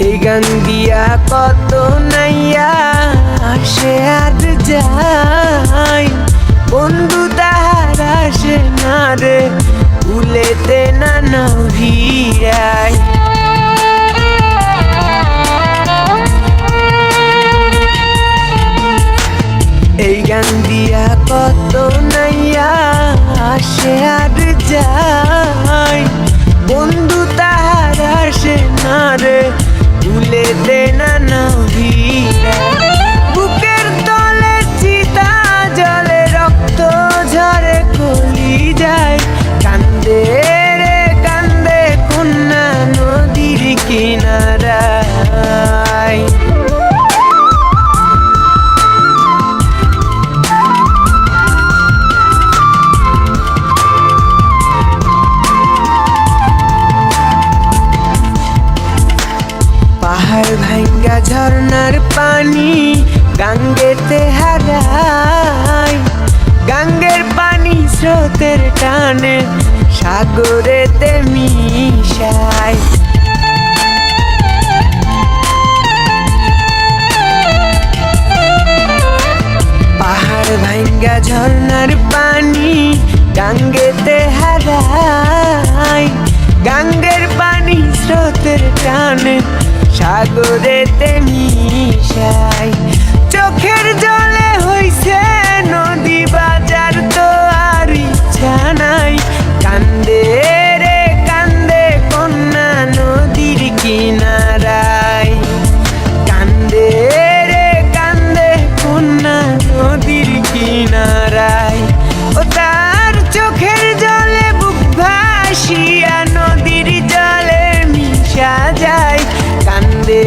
এই গান দিয়া কত নাইয়া আসে আর যায়, বন্ধু তাহার আসে না রে উলেতে না ভিড়ায়। এই গান দিয়া কত নাইয়া আসে আর যায়, বন্ধু তাহার আসে না রে উলেতে না ভিড়ায়। বুকের তলে চিতা জলে রক্ত ঝরে কলি যায়, কান্দে রে কান্দে কন্যা নদীর কিনারায়। পাহাড় ভাঙ্গা ঝর্ণার পানি গাঙ্গেতে হারায়, গাঙ্গের পানি স্রোতের টানে সাগরেতে মিশায়। পাহাড় ভাঙ্গা ঝর্ণার পানি গাঙ্গেতে হারায়, গাঙ্গের পানি স্রোতের টানে সাগরেতে মিশায়। চোখের জলে হইছে নদী বাজার তো আর ইচ্ছা নাই, কান্দে রে কান্দে কন্যা নদীর কিনারায়, কান্দে রে কান্দে কন্যা নদীর কিনারায়। ও তার চোখের জলে বুক ভাসিয়া নদীর জলে মিশা যায়, কান্দে